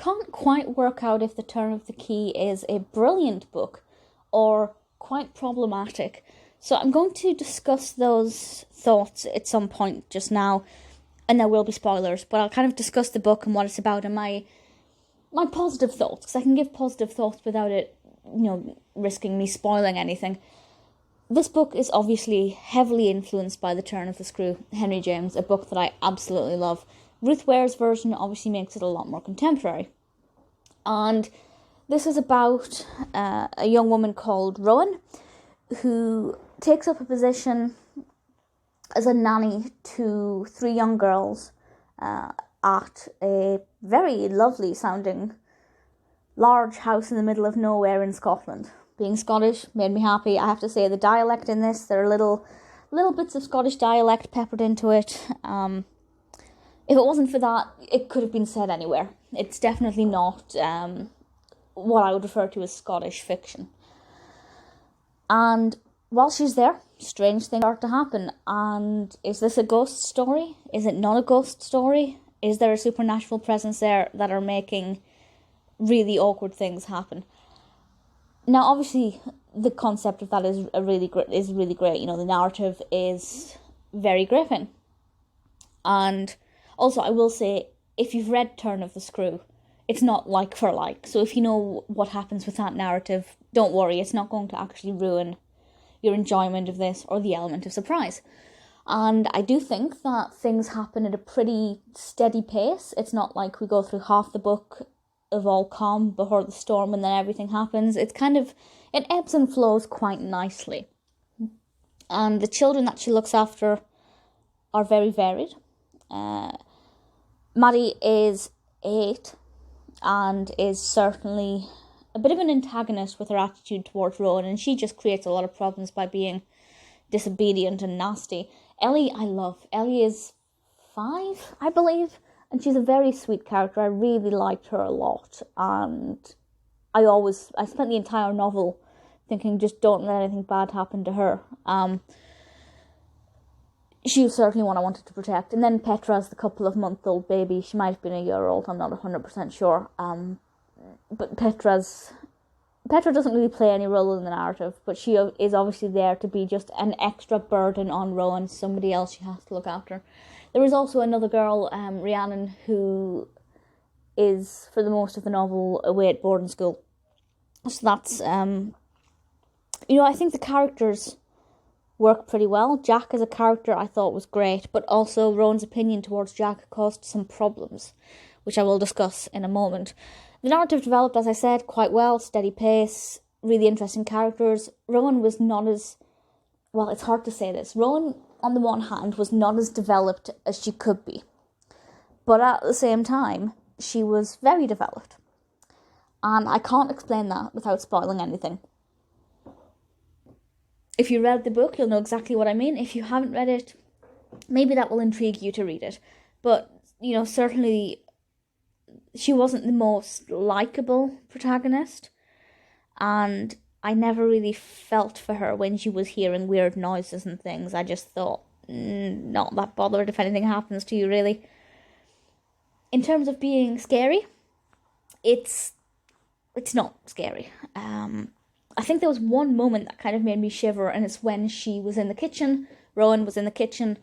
can't quite work out if The Turn of the Key is a brilliant book or quite problematic. So I'm going to discuss those thoughts at some point just now, and there will be spoilers, but I'll kind of discuss the book and what it's about and my positive thoughts, because I can give positive thoughts without it, risking me spoiling anything. This book is obviously heavily influenced by The Turn of the Screw, Henry James, a book that I absolutely love. Ruth Ware's version obviously makes it a lot more contemporary. And this is about a young woman called Rowan, who takes up a position as a nanny to 3 young girls at a very lovely sounding large house in the middle of nowhere in Scotland. Being Scottish made me happy. I have to say, the dialect in this, there are little bits of Scottish dialect peppered into it. If it wasn't for that, it could have been said anywhere. It's definitely not what I would refer to as Scottish fiction. And while she's there, strange things start to happen. And is this a ghost story? Is it not a ghost story? Is there a supernatural presence there that are making really awkward things happen? Now, obviously, the concept of that is really great. The narrative is very gripping. And also, I will say, if you've read Turn of the Screw, it's not like for like. So if you know what happens with that narrative, don't worry, it's not going to actually ruin your enjoyment of this or the element of surprise. And I do think that things happen at a pretty steady pace. It's not like we go through half the book of all calm before the storm and then everything happens. It ebbs and flows quite nicely. And the children that she looks after are very varied. Maddie is 8 and is certainly a bit of an antagonist with her attitude towards Rowan, and she just creates a lot of problems by being disobedient and nasty. Ellie, I love. Ellie is 5, I believe, and she's a very sweet character. I really liked her a lot, and I spent the entire novel thinking, just don't let anything bad happen to her. She was certainly one I wanted to protect. And then Petra's the couple of month-old baby. She might have been a year old, I'm not 100% sure. But Petra doesn't really play any role in the narrative, but she is obviously there to be just an extra burden on Rowan, somebody else she has to look after. There is also another girl, Rhiannon, who is, for the most of the novel, away at boarding school. So that's, I think the characters work pretty well. Jack as a character I thought was great, but also Rowan's opinion towards Jack caused some problems, which I will discuss in a moment. The narrative developed, as I said, quite well, steady pace, really interesting characters. Rowan was not as, well, it's hard to say this. Rowan, on the one hand, was not as developed as she could be. But at the same time, she was very developed. And I can't explain that without spoiling anything. If you read the book, you'll know exactly what I mean. If you haven't read it, maybe that will intrigue you to read it. But, certainly she wasn't the most likeable protagonist, and I never really felt for her when she was hearing weird noises and things. I just thought, not that bothered if anything happens to you, really. In terms of being scary, it's not scary. I think there was one moment that kind of made me shiver, and it's when she was in the kitchen. Rowan was in the kitchen,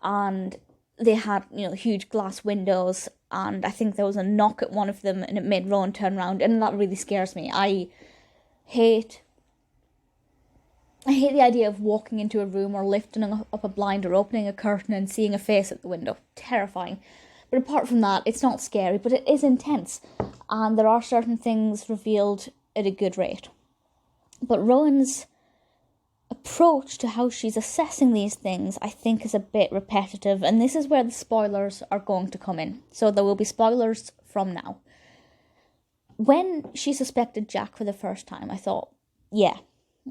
and they had, huge glass windows, and I think there was a knock at one of them, and it made Rowan turn around, and that really scares me. I hate the idea of walking into a room or lifting up a blind or opening a curtain and seeing a face at the window. Terrifying. But apart from that, it's not scary, but it is intense, and there are certain things revealed at a good rate. But Rowan's approach to how she's assessing these things, I think, is a bit repetitive, and this is where the spoilers are going to come in. So there will be spoilers from now. When she suspected Jack for the first time, I thought, yeah,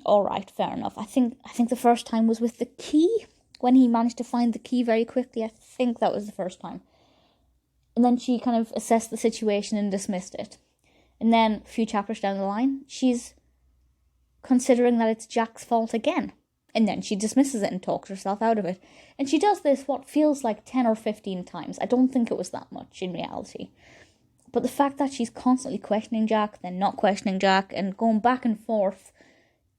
all right, fair enough. I think the first time was with the key, when he managed to find the key very quickly. I think that was the first time. And then she kind of assessed the situation and dismissed it. And then a few chapters down the line, she's considering that it's Jack's fault again. And then she dismisses it and talks herself out of it. And she does this what feels like 10 or 15 times. I don't think it was that much in reality. But the fact that she's constantly questioning Jack, then not questioning Jack, and going back and forth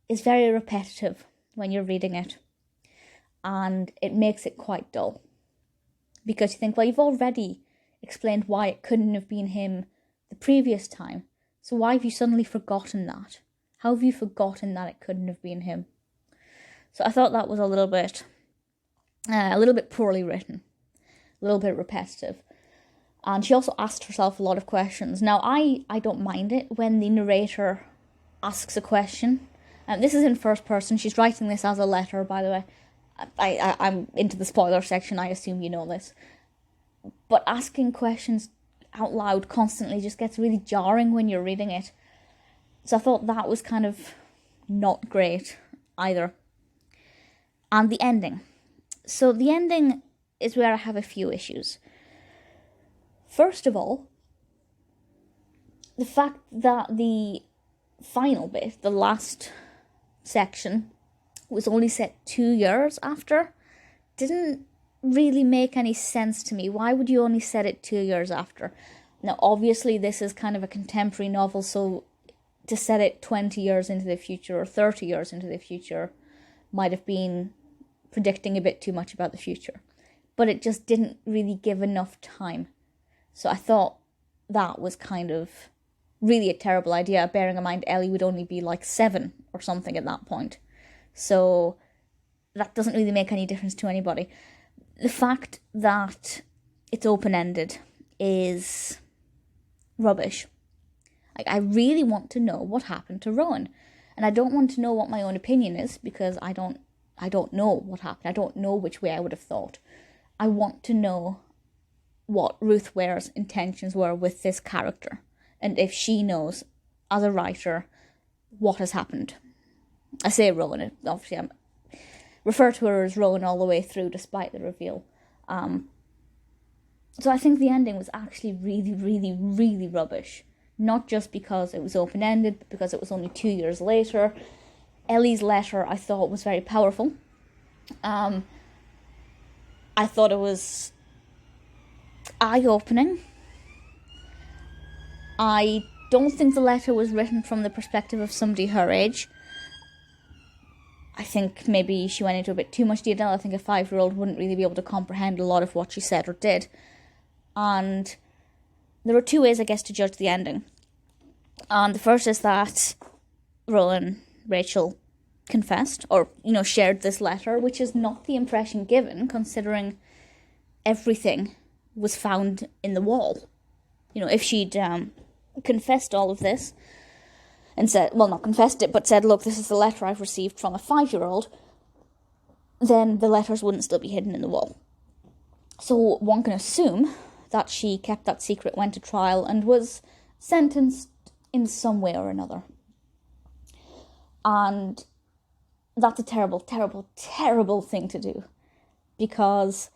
is very repetitive when you're reading it. And it makes it quite dull. Because you think, well, you've already explained why it couldn't have been him the previous time. So why have you suddenly forgotten that? How have you forgotten that it couldn't have been him? So I thought that was a little bit poorly written, a little bit repetitive. And she also asked herself a lot of questions. Now, I don't mind it when the narrator asks a question. This is in first person. She's writing this as a letter, by the way. I'm into the spoiler section. I assume you know this. But asking questions out loud constantly just gets really jarring when you're reading it. So I thought that was kind of not great either. And the ending. So the ending is where I have a few issues. First of all, the fact that the final bit, the last section, was only set 2 years after, didn't really make any sense to me. Why would you only set it 2 years after? Now, obviously, this is kind of a contemporary novel, so to set it 20 years into the future or 30 years into the future might have been predicting a bit too much about the future. But it just didn't really give enough time. So I thought that was kind of really a terrible idea, bearing in mind Ellie would only be like 7 or something at that point. So that doesn't really make any difference to anybody. The fact that it's open-ended is rubbish. Like, I really want to know what happened to Rowan. And I don't want to know what my own opinion is, because I don't know what happened. I don't know which way I would have thought. I want to know what Ruth Ware's intentions were with this character, and if she knows, as a writer, what has happened. I say Rowan, obviously I refer to her as Rowan all the way through, despite the reveal. So I think the ending was actually really, really, really rubbish. Not just because it was open-ended, but because it was only 2 years later. Ellie's letter, I thought, was very powerful. I thought it was eye-opening. I don't think the letter was written from the perspective of somebody her age. I think maybe she went into a bit too much detail. I think a 5-year-old wouldn't really be able to comprehend a lot of what she said or did. And there are 2 ways, I guess, to judge the ending. And the first is that Rachel confessed, or, shared this letter, which is not the impression given, considering everything was found in the wall. If she'd confessed all of this and said, well, not confessed it, but said, look, this is the letter I've received from a 5-year-old, then the letters wouldn't still be hidden in the wall. So one can assume that she kept that secret, went to trial, and was sentenced in some way or another. And that's a terrible, terrible, terrible thing to do. Because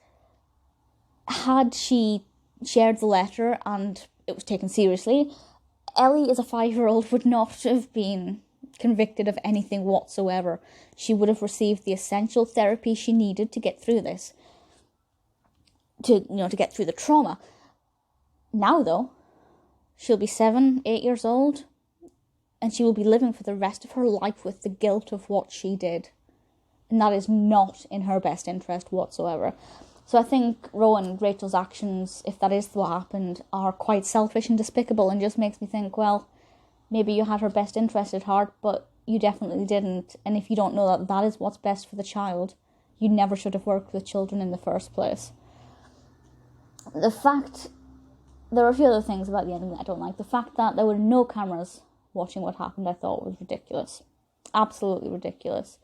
had she shared the letter and it was taken seriously, Ellie, as a 5-year-old, would not have been convicted of anything whatsoever. She would have received the essential therapy she needed to get through this. To get through the trauma. Now, though, she'll be 7, 8 years old, and she will be living for the rest of her life with the guilt of what she did. And that is not in her best interest whatsoever. So I think Rachel's actions, if that is what happened, are quite selfish and despicable, and just makes me think, well, maybe you had her best interest at heart, but you definitely didn't. And if you don't know that that is what's best for the child, you never should have worked with children in the first place. There are a few other things about the ending that I don't like. The fact that there were no cameras watching what happened, I thought was ridiculous. Absolutely ridiculous.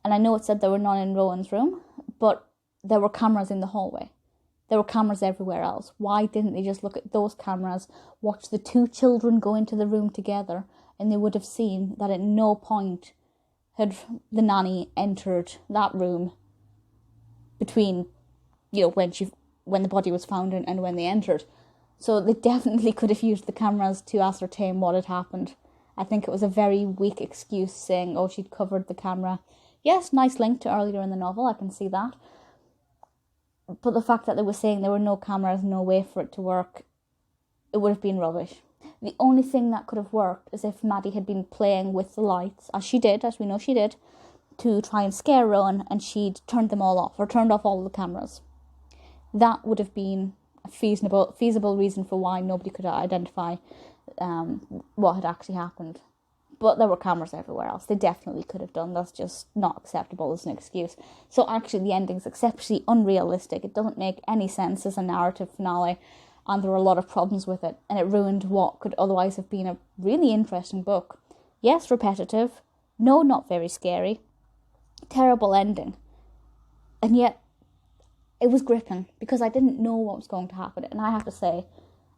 And I know it said there were none in Rowan's room, but there were cameras in the hallway. There were cameras everywhere else. Why didn't they just look at those cameras, watch the 2 children go into the room together, and they would have seen that at no point had the nanny entered that room between, when the body was found and when they entered. So they definitely could have used the cameras to ascertain what had happened. I think it was a very weak excuse saying, oh, she'd covered the camera. Yes, nice link to earlier in the novel, I can see that. But the fact that they were saying there were no cameras, no way for it to work, it would have been rubbish. The only thing that could have worked is if Maddie had been playing with the lights, as she did, as we know she did, to try and scare Rowan, and she'd turned them all off, or turned off all the cameras. That would have been a feasible reason for why nobody could identify what had actually happened. But there were cameras everywhere else. They definitely could have done. That's just not acceptable as an excuse. So actually the ending's exceptionally unrealistic. It doesn't make any sense as a narrative finale, and there were a lot of problems with it, and it ruined what could otherwise have been a really interesting book. Yes, repetitive. No, not very scary. Terrible ending. And yet, it was gripping, because I didn't know what was going to happen. And I have to say,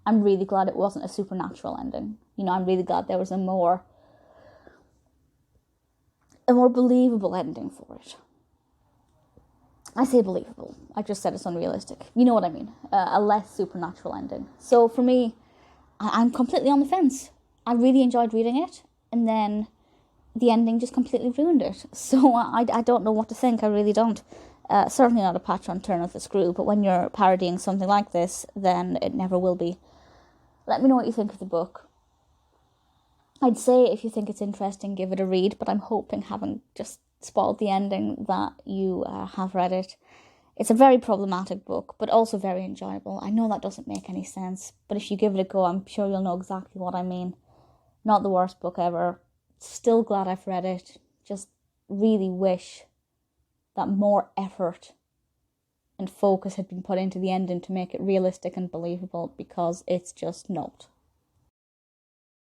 I'm really glad it wasn't a supernatural ending. You know, I'm really glad there was a more believable ending for it. I say believable. I just said it's unrealistic. You know what I mean. A less supernatural ending. So for me, I'm completely on the fence. I really enjoyed reading it, and then the ending just completely ruined it. So I don't know what to think. I really don't. Certainly not a patch on Turn of the Screw, but when you're parodying something like this, then it never will be. Let me know what you think of the book. I'd say if you think it's interesting, give it a read, but I'm hoping, having just spoiled the ending, that you have read it. It's a very problematic book, but also very enjoyable. I know that doesn't make any sense, but if you give it a go, I'm sure you'll know exactly what I mean. Not the worst book ever. Still glad I've read it. Just really wish that more effort and focus had been put into the ending to make it realistic and believable, because it's just not.